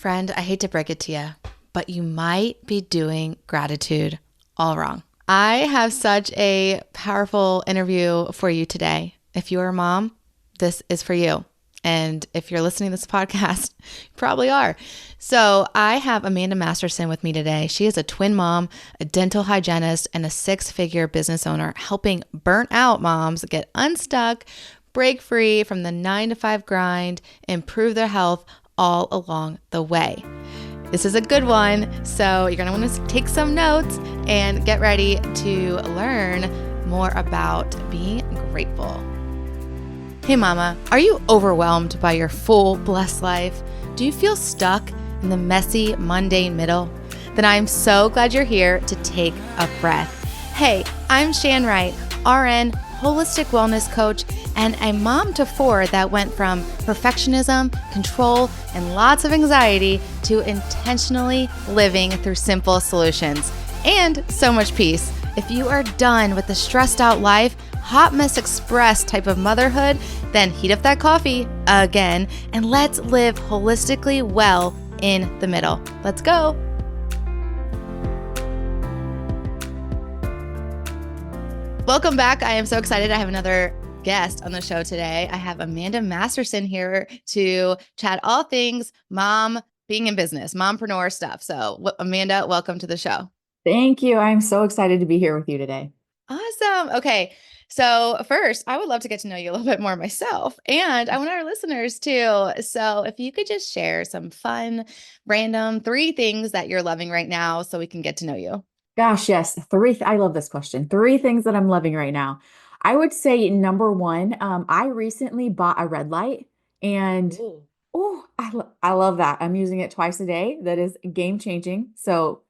Friend, I hate to break it to you, but you might be doing gratitude all wrong. I have such a powerful interview for you today. If you're a mom, this is for you. And if you're listening to this podcast, you probably are. So I have Amanda Masterson with me today. She is a twin mom, a dental hygienist, and a six-figure business owner, helping burnt out moms get unstuck, break free from the 9-to-5 grind, improve their health all along the way. This is a good one, so you're going to want to take some notes and get ready to learn more about being grateful. Hey mama, are you overwhelmed by your full, blessed life? Do you feel stuck in the messy, mundane middle? Then I'm so glad you're here to take a breath. Hey, I'm Shan, RN, holistic wellness coach, and a mom to four that went from perfectionism, control, and lots of anxiety to intentionally living through simple solutions and so much peace. If you are done with the stressed out life, hot mess express type of motherhood, then heat up that coffee again and let's live holistically well in the middle. Let's go. Welcome back. I am so excited. I have another guest on the show today. I have Amanda Masterson here to chat all things mom, being in business, mompreneur stuff. So Amanda, welcome to the show. Thank you. I'm so excited to be here with you today. Awesome. Okay. So first, I would love to get to know you a little bit more myself, and I want our listeners too. So if you could just share some fun, random 3 things that you're loving right now so we can get to know you. Gosh, yes. I love this question. 3 things that I'm loving right now. I would say number one, I recently bought a red light and Ooh. I love that. I'm using it twice a day. That is game changing. So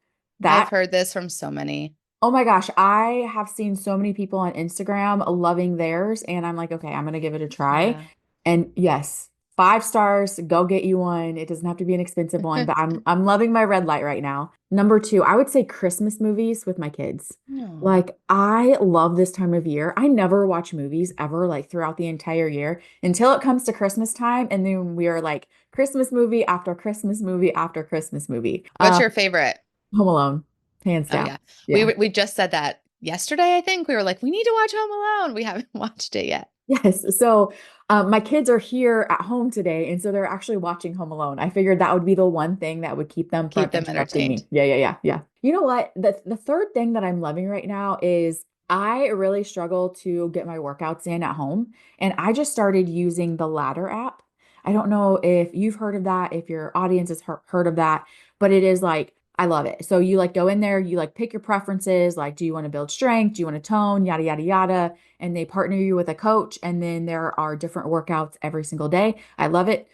I've that, heard this from so many. oh my gosh, I have seen so many people on Instagram loving theirs. And I'm like, okay, I'm going to give it a try. Yeah. And yes, 5 stars, go get you one. It doesn't have to be an expensive one, but I'm loving my red light right now. Number two, I would say Christmas movies with my kids. No. Like I love this time of year. I never watch movies ever like throughout the entire year until it comes to Christmas time. And then we are like Christmas movie after Christmas movie after Christmas movie. What's your favorite? Home Alone, hands Oh down. yeah. Yeah. We just said that yesterday, I think. We were like, we need to watch Home Alone. We haven't watched it yet. Yes. So my kids are here at home today, and so they're actually watching Home Alone. I figured that would be the one thing that would keep them from Keep them interrupting entertained. me. Yeah. You know what? The third thing that I'm loving right now is I really struggle to get my workouts in at home, and I just started using the Ladder app. I don't know if you've heard of that, if your audience has heard of that, but it is like I love it. So you like go in there, you like pick your preferences, like do you want to build strength, do you want to tone, yada yada yada, and they partner you with a coach, and then there are different workouts every single day. I love it.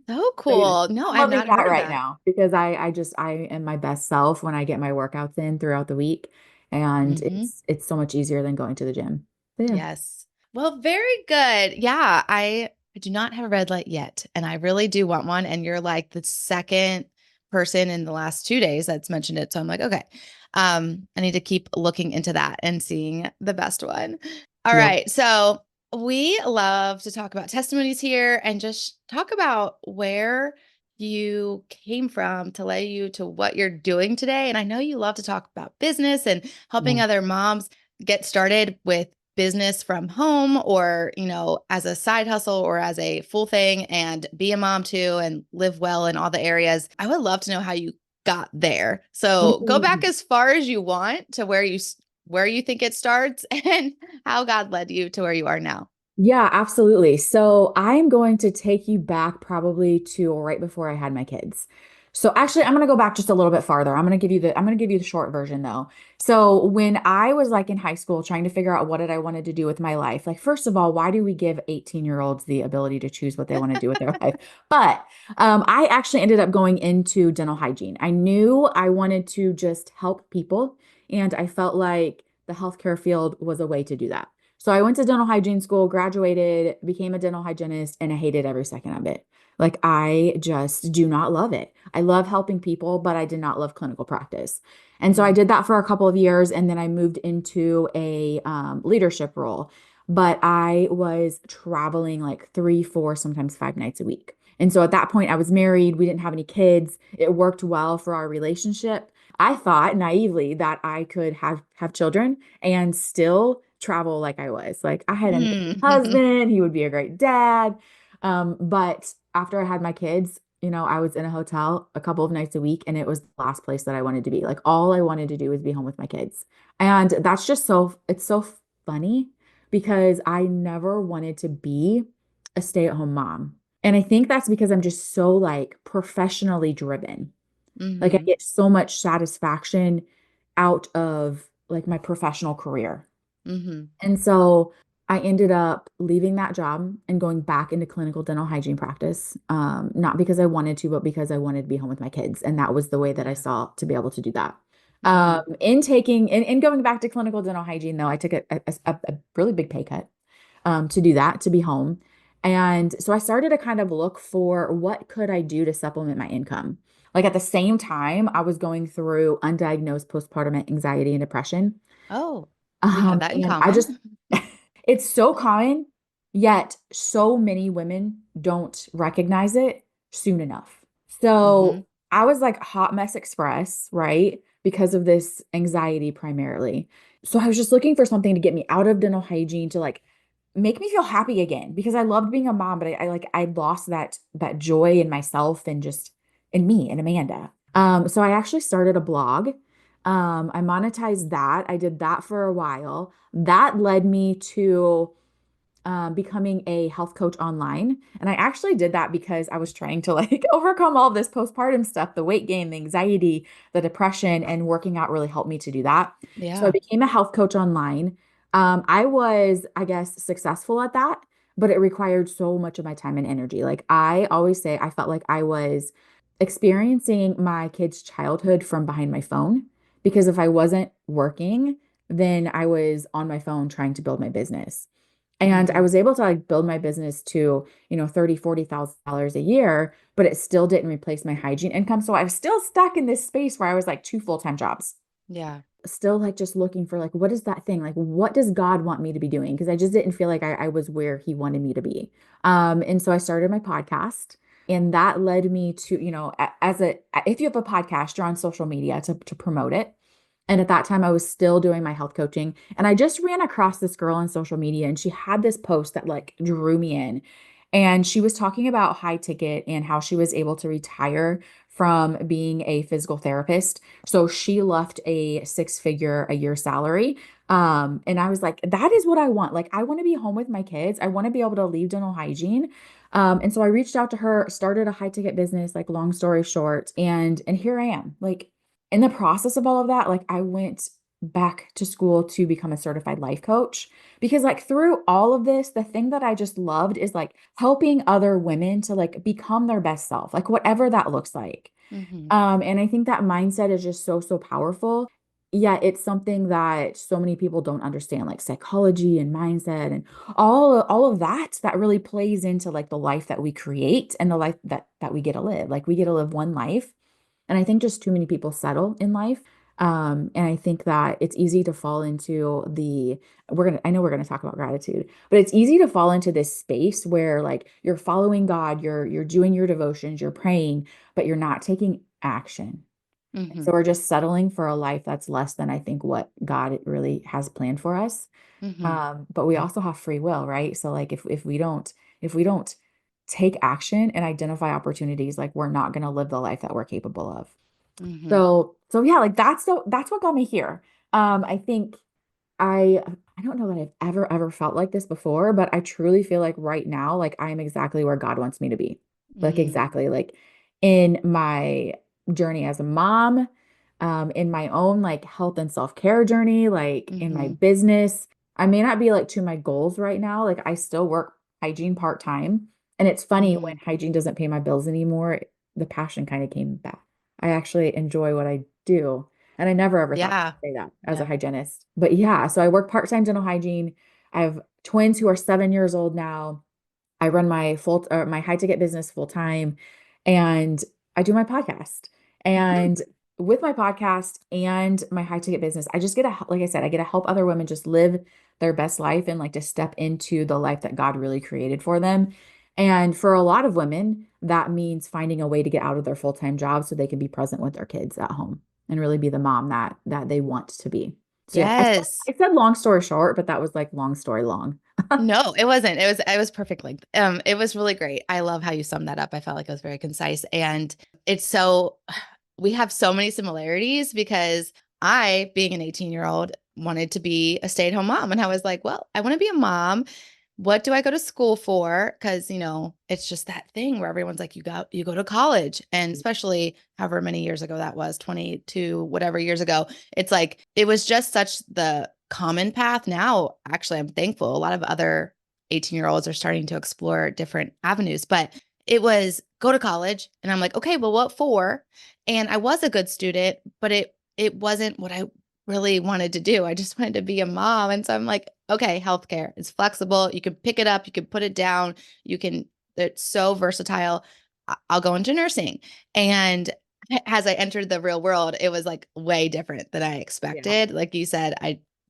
So So yeah, cool. No, I'm I've loving not that heard of right that. now because I am my best self when I get my workouts in throughout the week, and Hmm. it's so much easier than going to the gym. So yeah. Yes. Well, very good. Yeah, I do not have a red light yet, and I really do want one. And you're like the second person in the last 2 days that's mentioned it. So I'm like, okay, I need to keep looking into that and seeing the best one. All Yep. right. So we love to talk about testimonies here and just talk about where you came from to lay you to what you're doing today. And I know you love to talk about business and helping Yeah. other moms get started with business from home or, as a side hustle or as a full thing and be a mom too and live well in all the areas. I would love to know how you got there. So go back Ooh. as far as you want to where you think it starts and how God led you to where you are now. Yeah, absolutely. So I'm going to take you back probably to right before I had my kids. So actually, I'm going to go back just a little bit farther. I'm going to give you the short version though. So when I was like in high school trying to figure out what did I wanted to do with my life, like first of all, why do we give 18-year-olds the ability to choose what they want to do with their life? But I actually ended up going into dental hygiene. I knew I wanted to just help people, and I felt like the healthcare field was a way to do that. So I went to dental hygiene school, graduated, became a dental hygienist, and I hated every second of it. Like I just do not love it. I love helping people, but I did not love clinical practice. And so I Mm. did that for a couple of years, and then I moved into a leadership role. But I was traveling like 3, 4, sometimes 5 nights a week. And so at that point, I was married. We didn't have any kids. It worked well for our relationship. I thought naively that I could have children and still travel like I was. Like I had an Mm. husband, he would be a great dad. But after I had my kids, I was in a hotel a couple of nights a week, and it was the last place that I wanted to be. Like all I wanted to do was be home with my kids. And that's just it's so funny because I never wanted to be a stay-at-home mom. And I think that's because I'm just so like professionally driven. Like I Hmm. get so much satisfaction out of like my professional career. Hmm. And so I ended up leaving that job and going back into clinical dental hygiene practice. Not because I wanted to, but because I wanted to be home with my kids. And that was the way that I Yeah. saw to be able to do that. Hmm. In going back to clinical dental hygiene, though, I took a really big pay cut to do that, to be home. And so I started to kind of look for what could I do to supplement my income. Like at the same time, I was going through undiagnosed postpartum anxiety and depression. Oh, we have that in And I just, common. it's so common, yet so many women don't recognize it soon enough. Hmm. So I was like hot mess express, right? Because of this anxiety primarily. So I was just looking for something to get me out of dental hygiene to like make me feel happy again because I loved being a mom, but I lost that joy in myself and just in me and Amanda. So I actually started a blog. I monetized that. I did that for a while. That led me to becoming a health coach online. And I actually did that because I was trying to like overcome all this postpartum stuff, the weight gain, the anxiety, the depression, and working out really helped me to do that. So I Yeah. became a health coach online. I was, I guess, successful at that, but it required so much of my time and energy. Like I always say, I felt like I was experiencing my kid's childhood from behind my phone because if I wasn't working, then I was on my phone trying to build my business. And I Hmm. was able to like build my business to, 30, $40,000 a year, but it still didn't replace my hygiene income. So I was still stuck in this space where I was like two full-time jobs, Yeah. still like just looking for like, what is that thing? Like, what does God want me to be doing? Because I just didn't feel like I was where he wanted me to be. And so I started my podcast. And that led me to, if you have a podcast, you're on social media to promote it. And at that time, I was still doing my health coaching. And I just ran across this girl on social media, and she had this post that like drew me in. And she was talking about high ticket and how she was able to retire from being a physical therapist. So she left a six-figure a year salary. And I was like, that is what I want. Like, I want to be home with my kids. I want to be able to leave dental hygiene. And so I reached out to her, started a high ticket business, like long story short, and here I am. Like in the process of all of that, like I went back to school to become a certified life coach because like through all of this, the thing that I just loved is like helping other women to like become their best self, like whatever that looks like. Hmm. And I think that mindset is just so, so powerful. Yeah, it's something that so many people don't understand, like psychology and mindset and all of that that really plays into like the life that we create and the life that we get to live. Like we get to live one life. And I think just too many people settle in life. And I think that it's easy to fall into I know we're gonna talk about gratitude, but it's easy to fall into this space where like you're following God, you're doing your devotions, you're praying, but you're not taking action. And Hmm. so we're just settling for a life that's less than I think what God really has planned for us. Hmm. But we also have free will, right? So like if we don't take action and identify opportunities, like we're not going to live the life that we're capable of. Hmm. So yeah, like that's what got me here. I think I don't know that I've ever felt like this before, but I truly feel like right now, like I am exactly where God wants me to be. Like Hmm. exactly like in my journey as a mom, in my own like health and self-care journey, like in my Hmm. business. I may not be like to my goals right now. Like I still work hygiene part-time. And it's funny when Hmm. hygiene doesn't pay my bills anymore, the passion kind of came back. I actually enjoy what I do. And I never ever thought Yeah. I'd say that as a Yeah. hygienist. But yeah, so I work part-time dental hygiene. I have twins who are 7 years old now. I run my high ticket business full time and I do my podcast. And with my podcast and my high ticket business, I just like I said, I get to help other women just live their best life and like to step into the life that God really created for them. And for a lot of women, that means finding a way to get out of their full-time job so they can be present with their kids at home and really be the mom that they want to be. So yeah, Yes. I said long story short, but that was like long story long. No, it wasn't. It was perfect length. It was really great. I love how you summed that up. I felt like it was very concise. And it's so we have so many similarities because I, being an 18-year-old, wanted to be a stay-at-home mom. And I was like, well, I want to be a mom. What do I go to school for? Because, it's just that thing where everyone's like, you go to college. And especially however many years ago that was, 22, whatever years ago, it's like, it was just such the common path. Now, actually, I'm thankful. A lot of other 18-year-olds are starting to explore different avenues, but it was go to college. And I'm like, okay, well, what for? And I was a good student, but it wasn't what I really wanted to do. I just wanted to be a mom. And so I'm like, okay, healthcare. It's flexible. You can pick it up, you can put it down, it's so versatile. I'll go into nursing. And as I entered the real world, it was like way different than I Yeah. expected. Like you said,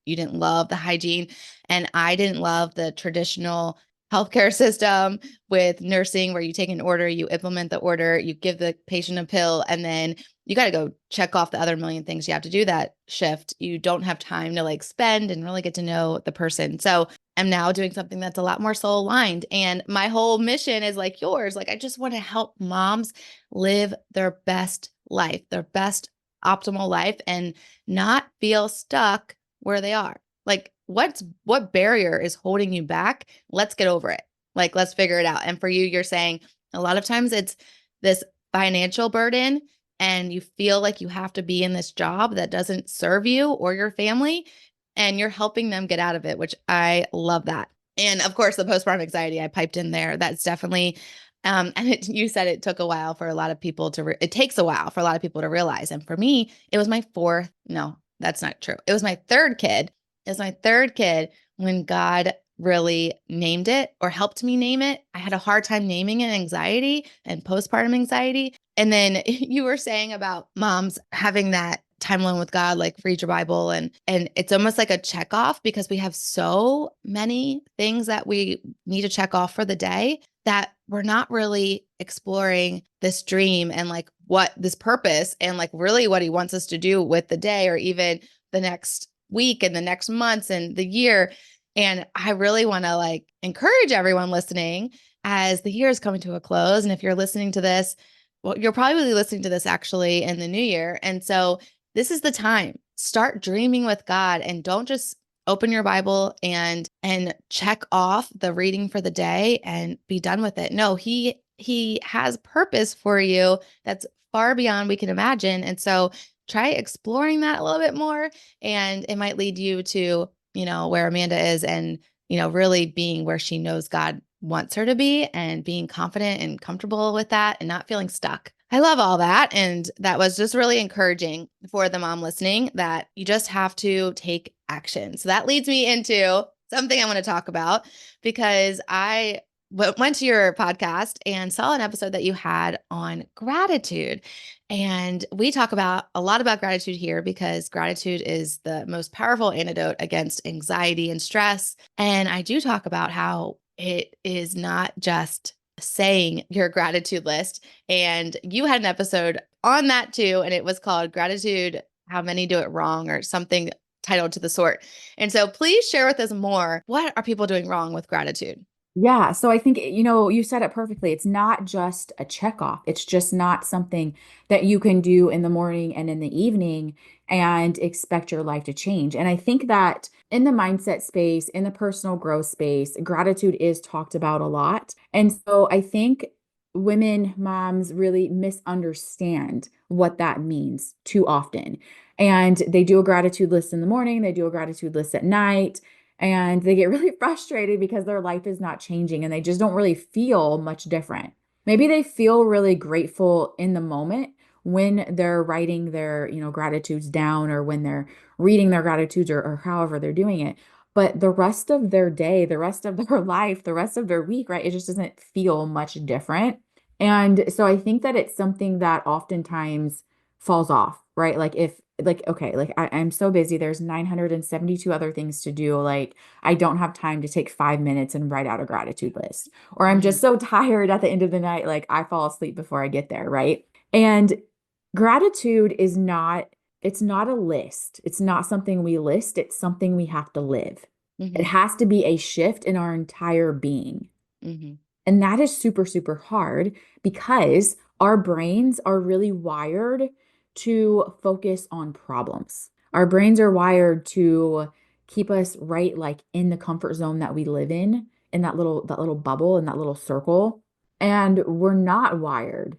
you didn't love the hygiene, and I didn't love the traditional healthcare system with nursing where you take an order, you implement the order, you give the patient a pill, and then you got to go check off the other million things you have to do that shift. You don't have time to like spend and really get to know the person. So I'm now doing something that's a lot more soul aligned. And my whole mission is like yours. Like, I just want to help moms live their best life, their best optimal life, and not feel stuck where they are. Like, what barrier is holding you back? Let's get over it. Like, let's figure it out. And for you, you're saying a lot of times it's this financial burden and you feel like you have to be in this job that doesn't serve you or your family, and you're helping them get out of it, which I love that. And of course, the postpartum anxiety I piped in there. That's definitely, you said it took a while for a lot of people it takes a while for a lot of people to realize. And for me, it was my fourth. No, that's not true. It was my third kid. It was my third kid when God really named it or helped me name it. I had a hard time naming it anxiety and postpartum anxiety. And then you were saying about moms having that time alone with God, like read your Bible. And it's almost like a check off because we have so many things that we need to check off for the day that we're not really exploring this dream and like what this purpose and like really what he wants us to do with the day or even the next week and the next months and the year. And I really want to like encourage everyone listening as the year is coming to a close. And if you're listening to this, well, you're probably listening to this actually in the new year. And so this is the time. Start dreaming with God and don't just open your Bible and check off the reading for the day and be done with it. No, he has purpose for you that's far beyond we can imagine. And so try exploring that a little bit more, and it might lead you to, where Amanda is and, really being where she knows God wants her to be and being confident and comfortable with that and not feeling stuck. I love all that. And that was just really encouraging for the mom listening that you just have to take action. So that leads me into something I want to talk about because I went to your podcast and saw an episode that you had on gratitude. And we talk about a lot about gratitude here because gratitude is the most powerful antidote against anxiety and stress. And I do talk about how it is not just saying your gratitude list. And you had an episode on that too. And it was called Gratitude, How Many Do It Wrong, or something titled to the sort. And so please share with us more. What are people doing wrong with gratitude? Yeah, so I think, you said it perfectly. It's not just a check off. It's just not something that you can do in the morning and in the evening and expect your life to change. And I think that in the mindset space, in the personal growth space, gratitude is talked about a lot. And so I think women, moms really misunderstand what that means too often. And they do a gratitude list in the morning, they do a gratitude list at night. And they get really frustrated because their life is not changing and they just don't really feel much different. Maybe they feel really grateful in the moment when they're writing their, gratitudes down or when they're reading their gratitudes or however they're doing it. But the rest of their day, the rest of their life, the rest of their week, right? It just doesn't feel much different. And so I think that it's something that oftentimes falls off, right? Like like, okay, like I'm so busy. There's 972 other things to do. Like, I don't have time to take 5 minutes and write out a gratitude list. Or I'm Mm-hmm. just so tired at the end of the night, like I fall asleep before I get there, right? And gratitude is not, it's not a list. It's not something we list, it's something we have to live. It Mm-hmm. has to be a shift in our entire being. Mm-hmm. And that is super, super hard because our brains are really wired to focus on problems. Our brains are wired to keep us right like in the comfort zone that we live in that little bubble, in that little circle. And we're not wired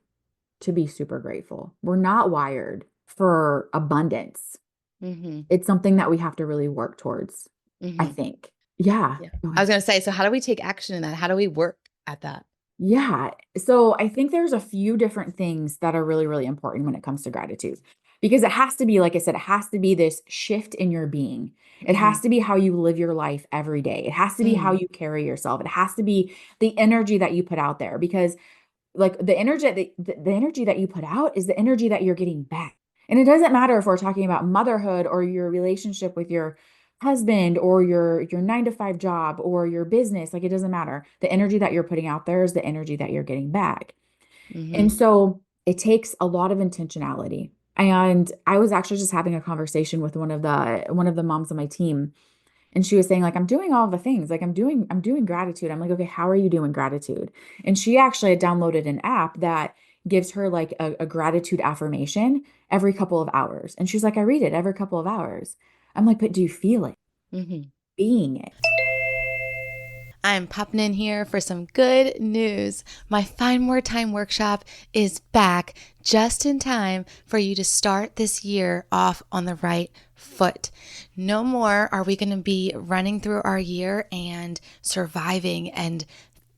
to be super grateful. We're not wired for abundance. Mm-hmm. It's something that we have to really work towards, I Mm-hmm. think. Yeah. Yeah. Go I ahead. was going to say, so how do we take action in that? How do we work at that? Yeah. So I think there's a few different things that are really, really important when it comes to gratitude because it has to be, like I said, it has to be this shift in your being. It Mm-hmm. has to be how you live your life every day. It has to be how Mm-hmm. you carry yourself. It has to be the energy that you put out there because like the energy that you put out is the energy that you're getting back. And it doesn't matter if we're talking about motherhood or your relationship with your husband or your 9 to 5 job or your business, like it doesn't matter. The energy that you're putting out there is the energy that you're getting back. Mm-hmm. And so it takes a lot of intentionality. And I was actually just having a conversation with one of the moms on my team, and she was saying, like, I'm doing all the things. Like I'm doing gratitude. I'm like, okay, how are you doing gratitude? And she actually had downloaded an app that gives her like a gratitude affirmation every couple of hours. And she's like, I read it every couple of hours. I'm like, but do you feel it Mm-hmm. being it? I'm popping in here for some good news. My Find More Time workshop is back just in time for you to start this year off on the right foot. No more are we going to be running through our year and surviving and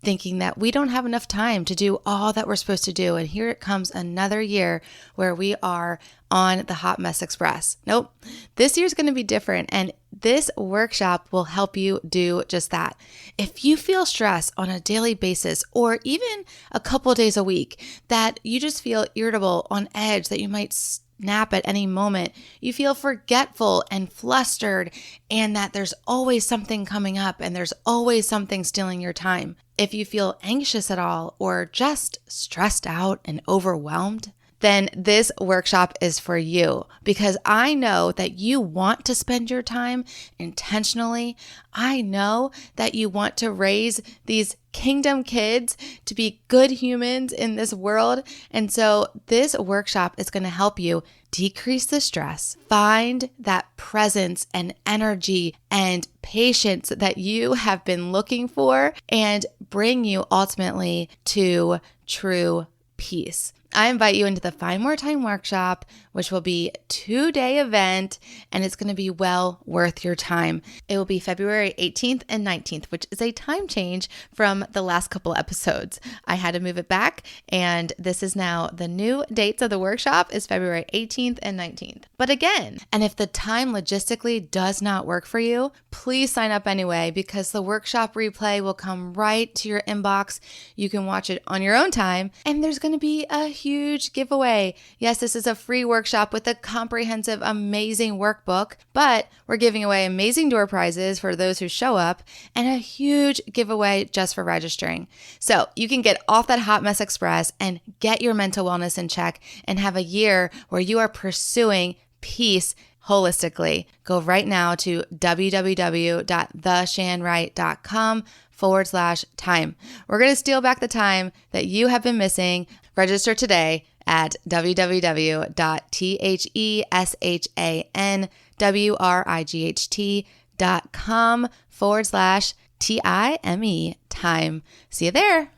thinking that we don't have enough time to do all that we're supposed to do. And here it comes another year where we are on the Hot Mess Express. Nope. This year's going to be different. And this workshop will help you do just that. If you feel stress on a daily basis or even a couple days a week, that you just feel irritable, on edge, that you might snap at any moment, you feel forgetful and flustered, and that there's always something coming up and there's always something stealing your time. If you feel anxious at all or just stressed out and overwhelmed, then this workshop is for you because I know that you want to spend your time intentionally. I know that you want to raise these kingdom kids to be good humans in this world. And so this workshop is going to help you decrease the stress, find that presence and energy and patience that you have been looking for, and bring you ultimately to true peace. I invite you into the Find More Time workshop, which will be a 2-day event, and it's going to be well worth your time. It will be February 18th and 19th, which is a time change from the last couple episodes. I had to move it back, and this is now the new dates of the workshop is February 18th and 19th. But again, and if the time logistically does not work for you, please sign up anyway because the workshop replay will come right to your inbox. You can watch it on your own time, and there's going to be a huge giveaway. Yes, this is a free workshop with a comprehensive, amazing workbook, but we're giving away amazing door prizes for those who show up and a huge giveaway just for registering. So you can get off that hot mess express and get your mental wellness in check and have a year where you are pursuing peace holistically. Go right now to www.theshanwright.com/time. We're going to steal back the time that you have been missing. Register today at www.theshanwright.com/time See you there.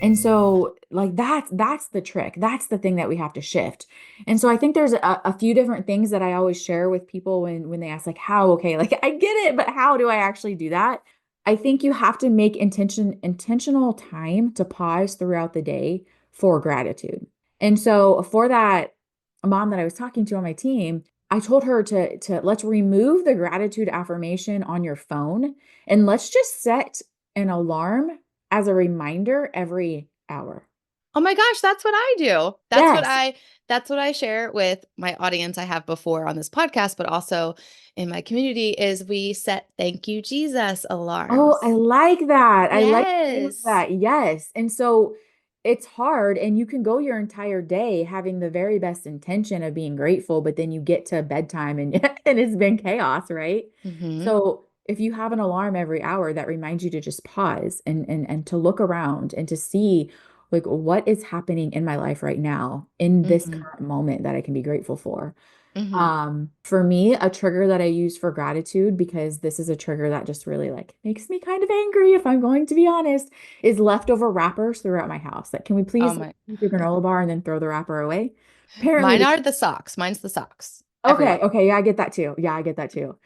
And so like that's the trick. That's the thing that we have to shift. And so I think there's a few different things that I always share with people when they ask like how, okay, like I get it, but how do I actually do that? I think you have to make intentional time to pause throughout the day for gratitude. And so for that mom that I was talking to on my team, I told her to let's remove the gratitude affirmation on your phone and let's just set an alarm as a reminder every hour. Oh my gosh, that's what I do. Yes. That's what I share with my audience. I have before on this podcast, but also in my community is we set thank you Jesus Oh, I alarms. like that. I like the name of Yes. that. Yes. And so it's hard, and you can go your entire day having the very best intention of being grateful, but then you get to bedtime and and it's been chaos, right? Mm-hmm. So if you have an alarm every hour that reminds you to just pause and to look around and to see like what is happening in my life right now in this Mm-hmm. current moment that I can be grateful for. Mm-hmm. For me, a trigger that I use for gratitude, because this is a trigger that just really like makes me kind of angry, if I'm going to be honest, is leftover wrappers throughout my house. Like, can we Oh please my. eat your granola bar and then throw the wrapper away? Apparently, Mine are the socks. Mine's the socks okay, everywhere. okay, yeah, I get that too. Yeah, I get that too.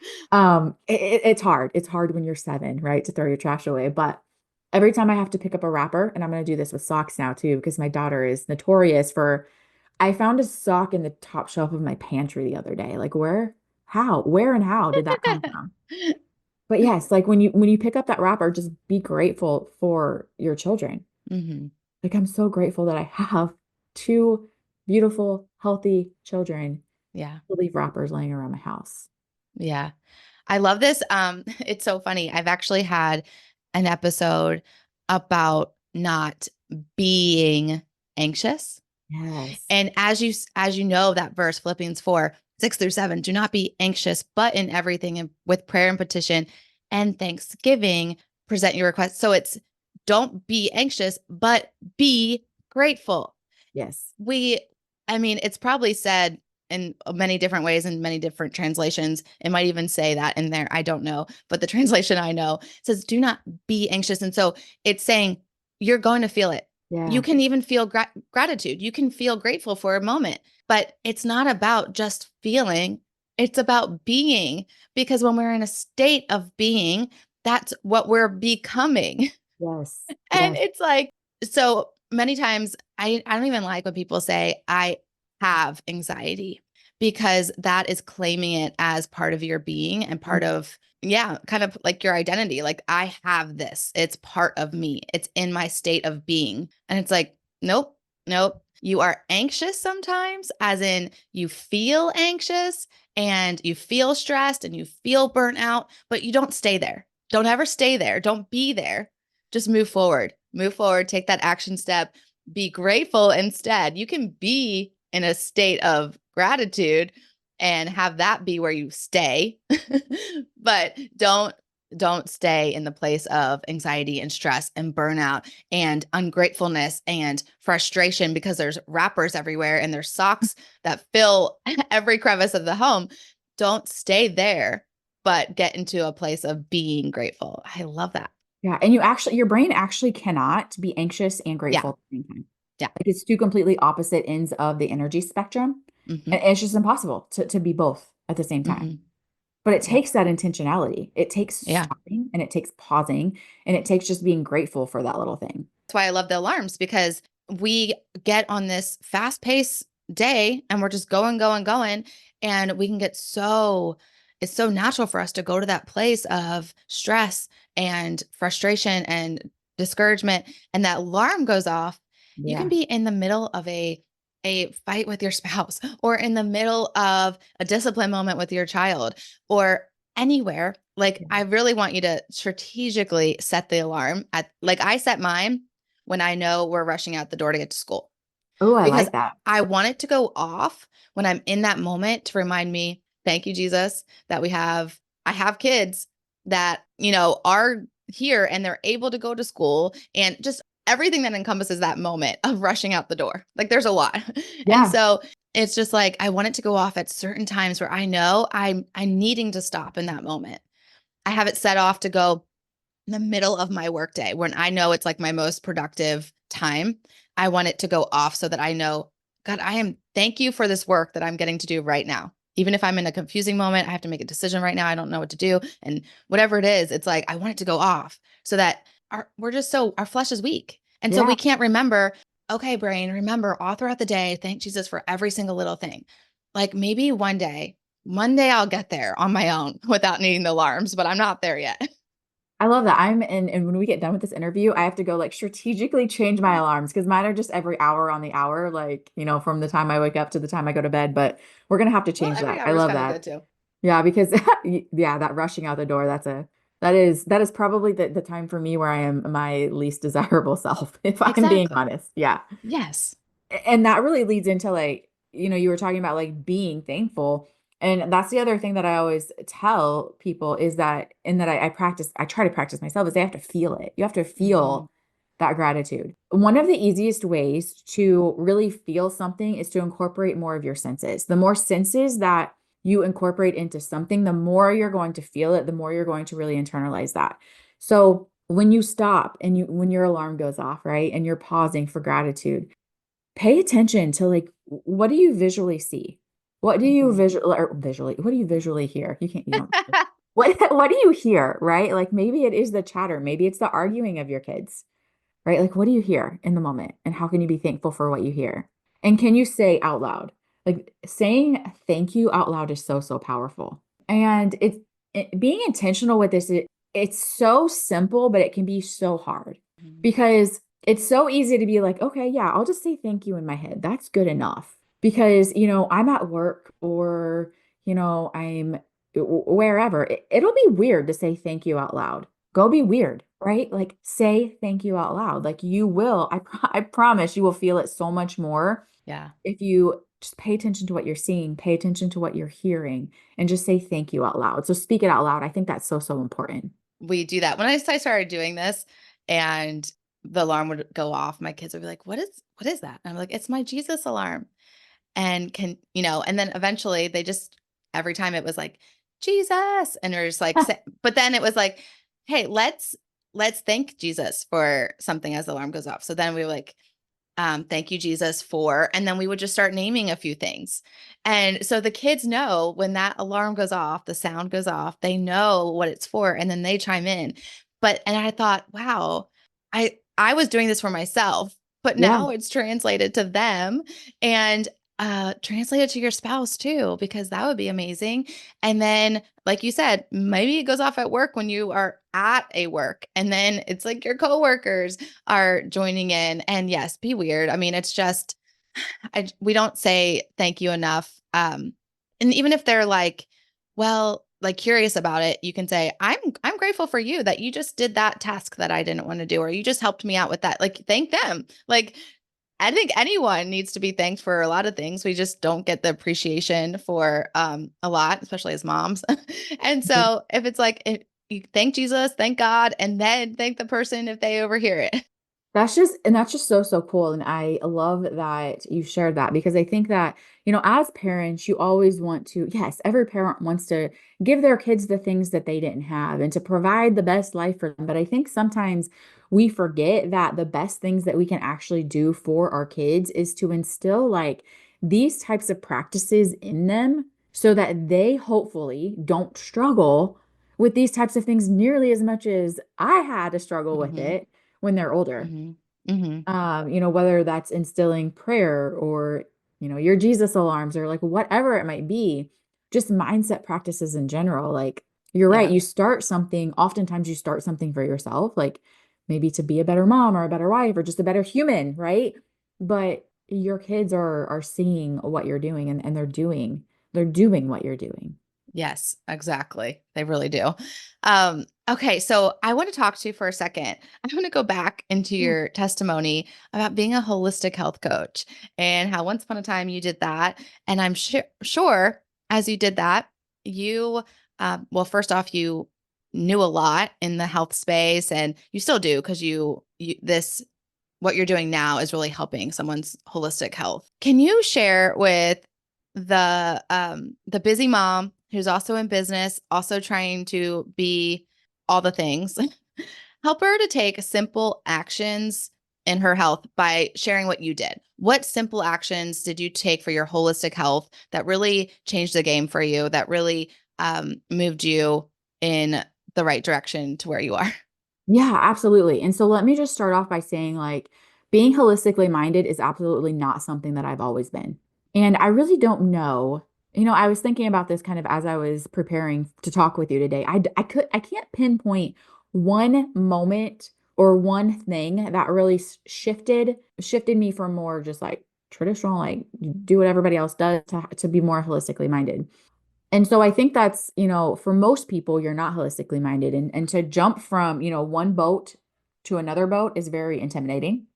It's hard. It's hard when you're 7, right, to throw your trash away. But every time I have to pick up a wrapper, and I'm going to do this with socks now too, because my daughter is notorious for. I found a sock in the top shelf of my pantry the other day. Like where and how did that come from? But yes, like when you pick up that wrapper, just be grateful for your children. Mm-hmm. Like I'm so grateful that I have 2 beautiful, healthy children Yeah. to leave wrappers laying around my house. Yeah. I love this. It's so funny. I've actually had an episode about not being anxious. Yes. And as you know, that verse, Philippians 4:6-7, do not be anxious, but in everything and with prayer and petition and thanksgiving, present your requests. So it's don't be anxious, but be grateful. Yes. we I mean, it's probably said in many different ways in many different translations. It might even say that in there. I don't know. But the translation I know says, do not be anxious. And so it's saying you're going to feel it. You Yeah. can even feel gratitude. You can feel grateful for a moment, but it's not about just feeling. It's about being, because when we're in a state of being, that's what we're becoming. Yes. And Yes. it's like, so many times I don't even like when people say, I have anxiety, because that is claiming it as part of your being and part Mm. of, yeah, kind of like your identity. Like, I have this, it's part of me, it's in my state of being. And it's like, nope, nope. You are anxious sometimes, as in you feel anxious and you feel stressed and you feel burnt out, but you don't stay there. Don't ever stay there. Don't be there. Just move forward, take that action step, be grateful instead. You can be in a state of gratitude and have that be where you stay, but don't stay in the place of anxiety and stress and burnout and ungratefulness and frustration, because there's wrappers everywhere and there's socks that fill every crevice of the home. Don't stay there, but get into a place of being grateful. I love that. Yeah. And your brain actually cannot be anxious and Yeah. grateful at the same time. Yeah. Like it's 2 completely opposite ends of the energy spectrum. Hmm. And it's just impossible to be both at the same time. Hmm. But it Yeah. takes that intentionality. It takes Yeah. stopping and it takes pausing and it takes just being grateful for that little thing. That's why I love the alarms, because we get on this fast paced day and we're just going, going, going. And we can get it's so natural for us to go to that place of stress and frustration and discouragement. And that alarm goes off. You can Yeah. be in the middle of a fight with your spouse, or in the middle of a discipline moment with your child, or anywhere. Like, Yeah. I really want you to strategically set the alarm at, like, I set mine when I know we're rushing out the door to get to school, Oh, I because like that. I want it to go off when I'm in that moment to remind me, thank you, Jesus, that I have kids that, are here and they're able to go to school, and just everything that encompasses that moment of rushing out the door. Like, there's a lot. And Yeah. so it's just like, I want it to go off at certain times where I know I'm needing to stop in that moment. I have it set off to go in the middle of my workday when I know it's like my most productive time. I want it to go off so that I know, God, thank you for this work that I'm getting to do right now. Even if I'm in a confusing moment, I have to make a decision right now. I don't know what to do. And whatever it is, it's like, I want it to go off so that our flesh is weak. And so Yeah. we can't remember, okay, brain, remember all throughout the day, thank Jesus for every single little thing. Like, maybe one day I'll get there on my own without needing the alarms, but I'm not there yet. I love that. And when we get done with this interview, I have to go like strategically change my alarms because mine are just every hour on the hour, like, from the time I wake up to the time I go to bed. But we're gonna have to Well, change every that. I hour is love kind of that. good too. Yeah, because yeah, that rushing out the door, that is probably the time for me where I am my least desirable self, if I'm being Exactly. honest. Yeah. Yes. And that really leads into like, you were talking about like being thankful. And that's the other thing that I always tell people is that, and that I try to practice myself is they have to feel it. You have to Hmm. feel that gratitude. One of the easiest ways to really feel something is to incorporate more of your senses. The more senses that you incorporate into something, the more you're going to feel it, the more you're going to really internalize that. So when you stop and when your alarm goes off, right, and you're pausing for gratitude, pay attention to like what do you visually see? What do you Hmm. what do you visually hear? You don't what do you hear, right? Like maybe it is the chatter, maybe it's the arguing of your kids, right? Like what do you hear in the moment and how can you be thankful for what you hear? And can you say out loud? Like saying thank you out loud is so, so powerful. And being intentional with this, it's so simple, but it can be so hard because it's so easy to be like, okay, yeah, I'll just say thank you in my head. That's good enough. Because, I'm at work or, I'm wherever. It'll be weird to say thank you out loud. Go be weird, right? Like say thank you out loud. Like you will, I promise you will feel it so much more Yeah. if you just pay attention to what you're seeing, pay attention to what you're hearing, and just say thank you out loud. So speak it out loud. I think that's so, so important. We do that. When I started doing this and the alarm would go off, my kids would be like, what is that? And I'm like, it's my Jesus alarm. And and then eventually they just, every time it was like, Jesus. And we're just like, but then it was like, hey, let's thank Jesus for something as the alarm goes off. So then we were like, thank you, Jesus, for, and then we would just start naming a few things. And so the kids know when that alarm goes off, the sound goes off, they know what it's for, and then they chime in. And I thought, wow, I was doing this for myself, but Yeah. now it's translated to them and translate it to your spouse too, because that would be amazing. And then, like you said, maybe it goes off at work when you are at a work, and then it's like your coworkers are joining in. And yes, be weird. I mean, it's just we don't say thank you enough. And even if they're like, well, like curious about it, you can say, I'm grateful for you that you just did that task that I didn't want to do, or you just helped me out with that. Like, thank them. Like, I think anyone needs to be thanked for a lot of things. We just don't get the appreciation for a lot, especially as moms. And so if it's like, if you thank Jesus, thank God, and then thank the person if they overhear it. That's just so, so cool. And I love that you shared that because I think that, as parents, you always want to, yes, every parent wants to give their kids the things that they didn't have and to provide the best life for them. But I think sometimes we forget that the best things that we can actually do for our kids is to instill like these types of practices in them so that they hopefully don't struggle with these types of things nearly as much as I had to struggle with Hmm. it when they're older. Hmm. Hmm. Whether that's instilling prayer or, your Jesus alarms or like whatever it might be, just mindset practices in general. Like you're right, Yeah. you start something, oftentimes you start something for yourself, like maybe to be a better mom or a better wife or just a better human, right? But your kids are seeing what you're doing and they're doing what you're doing. Yes, exactly. They really do. Okay, so I want to talk to you for a second. I want to go back into Yeah. your testimony about being a holistic health coach and how once upon a time you did that. And I'm sure as you did that, you, well, first off, you knew a lot in the health space, and you still do because this what you're doing now is really helping someone's holistic health. Can you share with the busy mom who's also in business, also trying to be all the things, help her to take simple actions in her health by sharing what you did? What simple actions did you take for your holistic health that really changed the game for you, that really moved you in the right direction to where you are? Yeah, absolutely. And so let me just start off by saying, like, being holistically minded is absolutely not something that I've always been. And I really don't know. I was thinking about this kind of as I was preparing to talk with you today. I can't pinpoint one moment or one thing that really shifted me from more just like traditional, like do what everybody else does to be more holistically minded. And so I think that's, for most people, you're not holistically minded. And to jump from, one boat to another boat is very intimidating.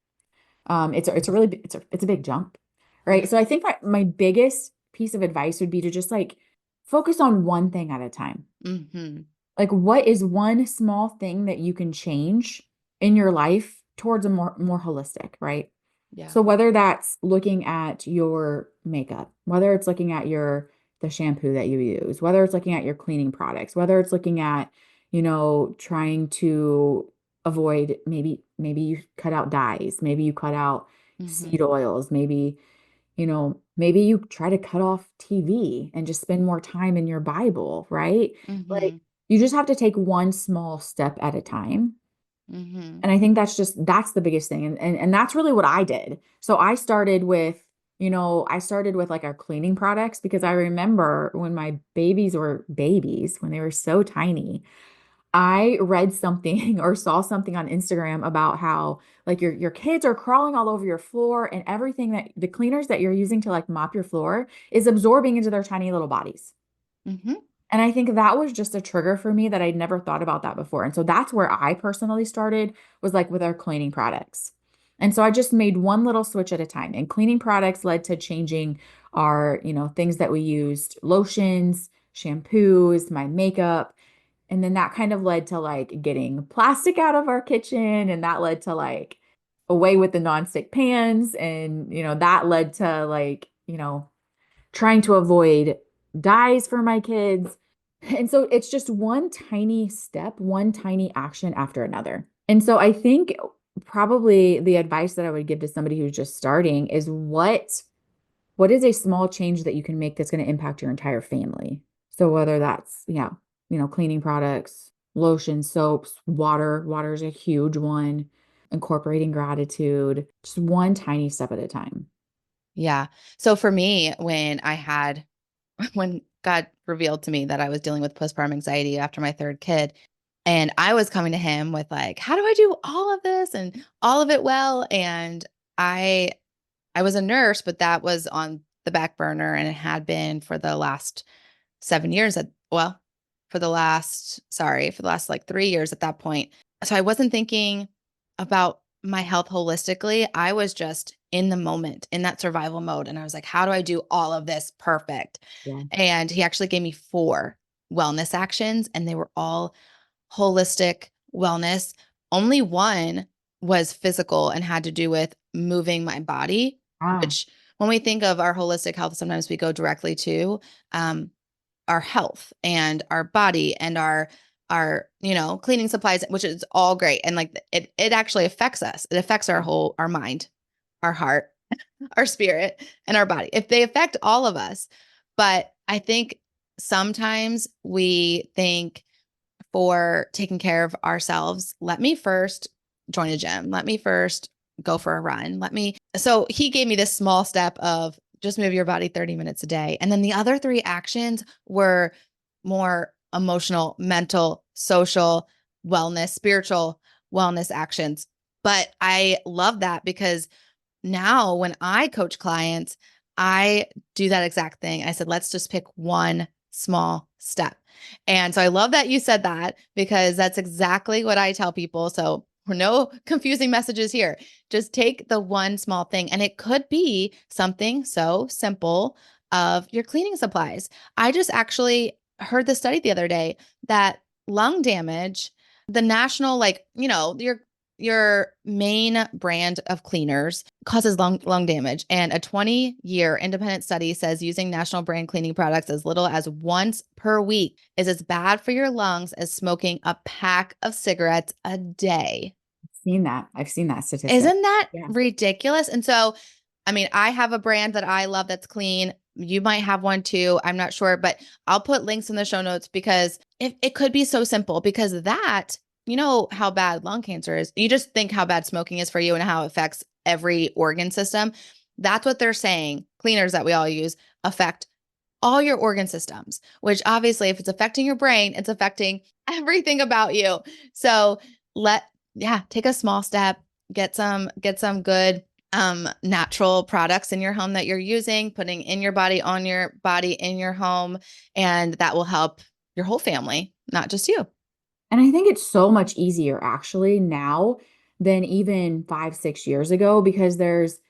It's a big jump, right? So I think that my biggest piece of advice would be to just like focus on one thing at a time. Mm-hmm. Like, what is one small thing that you can change in your life towards a more holistic, right? Yeah. So whether that's looking at your makeup, whether it's looking at the shampoo that you use, whether it's looking at your cleaning products, whether it's looking at, trying to avoid maybe you cut out dyes, maybe you cut out Mm-hmm. seed oils, maybe you try to cut off TV and just spend more time in your Bible, right? Like Mm-hmm. you just have to take one small step at a time. Mm-hmm. And I think that's the biggest thing. And that's really what I did. So I started with like our cleaning products because I remember when my babies were babies, when they were so tiny, I read something or saw something on Instagram about how like your kids are crawling all over your floor and everything that the cleaners that you're using to like mop your floor is absorbing into their tiny little bodies. Mm-hmm. And I think that was just a trigger for me that I'd never thought about that before. And so that's where I personally started was like with our cleaning products. And so I just made one little switch at a time. And cleaning products led to changing our, things that we used, lotions, shampoos, my makeup. And then that kind of led to like getting plastic out of our kitchen. And that led to like away with the nonstick pans. And, that led to like, trying to avoid dyes for my kids. And so it's just one tiny step, one tiny action after another. And so I think probably the advice that I would give to somebody who's just starting is what is a small change that you can make that's going to impact your entire family? So whether that's, yeah, cleaning products, lotion, soaps, water, water is a huge one, incorporating gratitude, just one tiny step at a time. Yeah. So for me, when God revealed to me that I was dealing with postpartum anxiety after my third kid, and I was coming to him with like, how do I do all of this and all of it well? And I I was a nurse, but that was on the back burner and it had been for the last 7 years for the last like 3 years at that point. So I wasn't thinking about my health holistically. I was just in the moment in that survival mode. And I was like, how do I do all of this perfect? Yeah. And he actually gave me 4 wellness actions and they were all holistic wellness. Only one was physical and had to do with moving my body, Ah, which when we think of our holistic health, sometimes we go directly to um, our health and our body and our cleaning supplies, which is all great. And like it actually affects us. It affects our mind, our heart, our spirit, and our body. If they affect all of us. But I think sometimes we think for taking care of ourselves, let me first join a gym. Let me first go for a run. So he gave me this small step of just move your body 30 minutes a day. And then the other 3 actions were more emotional, mental, social wellness, spiritual wellness actions. But I love that because now when I coach clients, I do that exact thing. I said, let's just pick one small step. And so I love that you said that because that's exactly what I tell people. So no confusing messages here. Just take the one small thing. And it could be something so simple of your cleaning supplies. I just actually heard the study the other day that lung damage, the national, like, your main brand of cleaners causes lung damage. And a 20-year independent study says using national brand cleaning products as little as once per week is as bad for your lungs as smoking a pack of cigarettes a day. seen that. I've seen that statistic. Isn't that Yeah. ridiculous? And so, I mean, I have a brand that I love that's clean. You might have one too. I'm not sure, but I'll put links in the show notes because it could be so simple because that, how bad lung cancer is. You just think how bad smoking is for you and how it affects every organ system. That's what they're saying. Cleaners that we all use affect all your organ systems, which obviously if it's affecting your brain, it's affecting everything about you. So take a small step, get some good natural products in your home that you're using, putting in your body, on your body, in your home, and that will help your whole family, not just you. And I think it's so much easier actually now than even 5, 6 years ago, because there's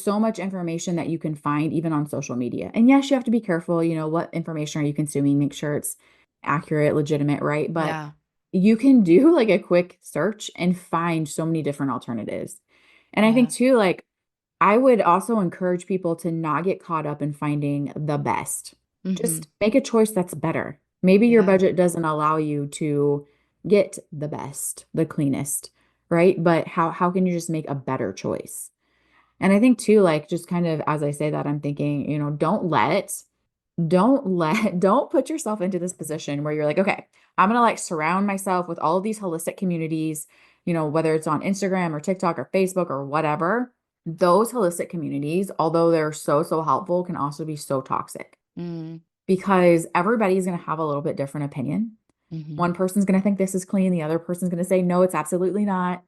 so much information that you can find even on social media. And yes, you have to be careful, what information are you consuming? Make sure it's accurate, legitimate, right? But Yeah. you can do like a quick search and find so many different alternatives. And I think Yeah. too, like I would also encourage people to not get caught up in finding the best. Mm-hmm. Just make a choice that's better. Maybe your Yeah. budget doesn't allow you to get the best, the cleanest, right? But how can you just make a better choice? And I think too, like just kind of as I say that, I'm thinking, don't put yourself into this position where you're like, okay, I'm gonna like surround myself with all of these holistic communities, whether it's on Instagram or TikTok or Facebook or whatever. Those holistic communities, although they're so, so helpful, can also be so toxic Mm-hmm. because everybody's gonna have a little bit different opinion. Mm-hmm. One person's going to think this is clean. The other person's going to say, no, it's absolutely not.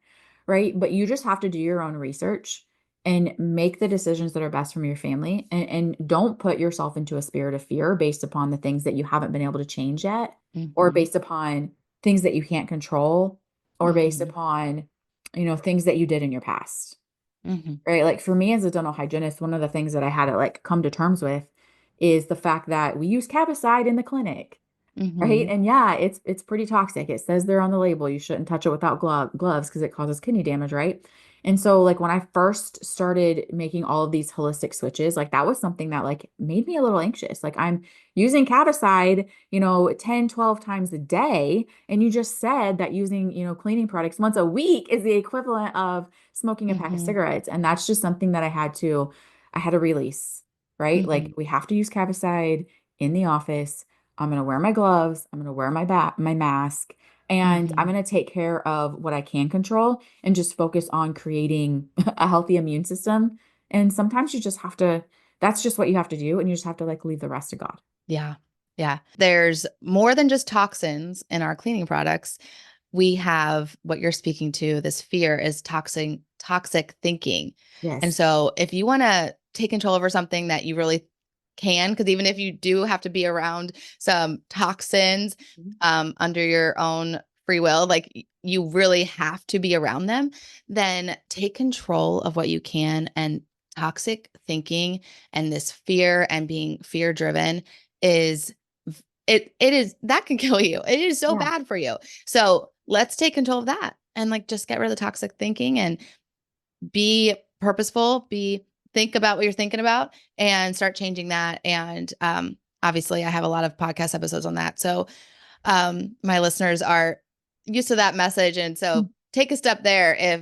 Right. But you just have to do your own research and make the decisions that are best from your family. And don't put yourself into a spirit of fear based upon the things that you haven't been able to change yet, or Mm-hmm. based upon things that you can't control, or based Mm-hmm. upon, things that you did in your past. Mm-hmm. Right. Like for me as a dental hygienist, one of the things that I had to like come to terms with is the fact that we use Cabicide in the clinic. Right. Mm-hmm. And yeah, it's pretty toxic. It says there on the label, you shouldn't touch it without gloves because it causes kidney damage, right? And so like when I first started making all of these holistic switches, like that was something that like made me a little anxious. Like I'm using Cabicide, 10, 12 times a day. And you just said that using, cleaning products once a week is the equivalent of smoking a pack of Mm-hmm. cigarettes. And that's just something that I had to release, right? Mm-hmm. Like we have to use Cabicide in the office. I'm going to wear my gloves. I'm going to wear my mask, and I'm Mm-hmm. going to take care of what I can control and just focus on creating a healthy immune system. And sometimes that's just what you have to do. And you just have to like leave the rest to God. Yeah. Yeah. There's more than just toxins in our cleaning products. We have what you're speaking to. This fear is toxic thinking. And Yes. so if you want to take control over something that you really can, because even if you do have to be around some toxins under your own free will, like you really have to be around them, then take control of what you can. And toxic thinking and this fear and being fear driven is it is that can kill you. It is so Yeah. bad for you. So let's take control of that and like just get rid of the toxic thinking and be purposeful, think about what you're thinking about and start changing that. And obviously I have a lot of podcast episodes on that. So my listeners are used to that message. And so take a step there if,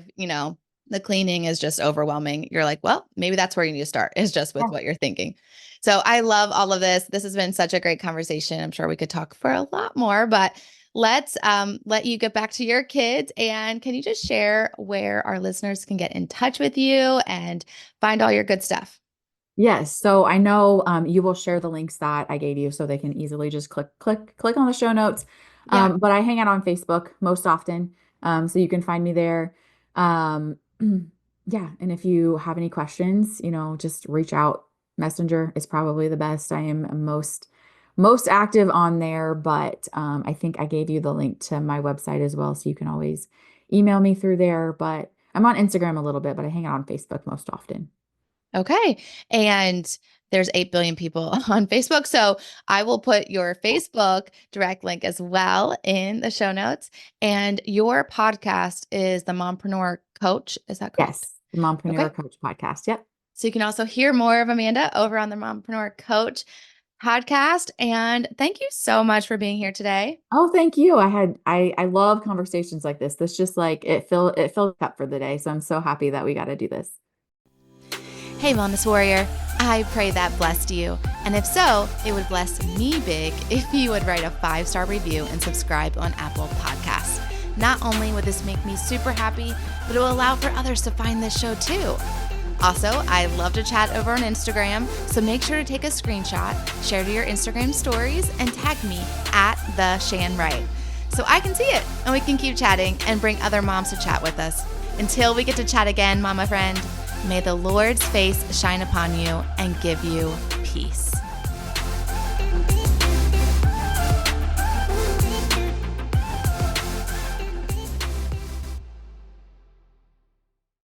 the cleaning is just overwhelming. You're like, well, maybe that's where you need to start is just with Yeah. what you're thinking. So I love all of this. This has been such a great conversation. I'm sure we could talk for a lot more, but let's let you get back to your kids. And can you just share where our listeners can get in touch with you and find all your good stuff? Yes. So I know you will share the links that I gave you so they can easily just click on the show notes. Yeah. But I hang out on Facebook most often. So you can find me there. Um, yeah. And if you have any questions, just reach out. Messenger is probably the best. I am most active on there, but I think I gave you the link to my website as well. So you can always email me through there. But I'm on Instagram a little bit, but I hang out on Facebook most often. Okay. And there's 8 billion people on Facebook. So I will put your Facebook direct link as well in the show notes. And your podcast is the Mompreneur Coach. Is that correct? Yes, the Mompreneur Okay. Coach podcast. Yep. So you can also hear more of Amanda over on the Mompreneur Coach podcast. And thank you so much for being here today. Oh, thank you. I love conversations like this. This just like it filled up for the day. So I'm so happy that we got to do this. Hey, Wellness Warrior. I pray that blessed you. And if so, it would bless me big if you would write a 5-star review and subscribe on Apple Podcasts. Not only would this make me super happy, but it will allow for others to find this show too. Also, I love to chat over on Instagram, so make sure to take a screenshot, share to your Instagram stories, and tag me at the Shan Wright so I can see it and we can keep chatting and bring other moms to chat with us. Until we get to chat again, mama friend, may the Lord's face shine upon you and give you peace.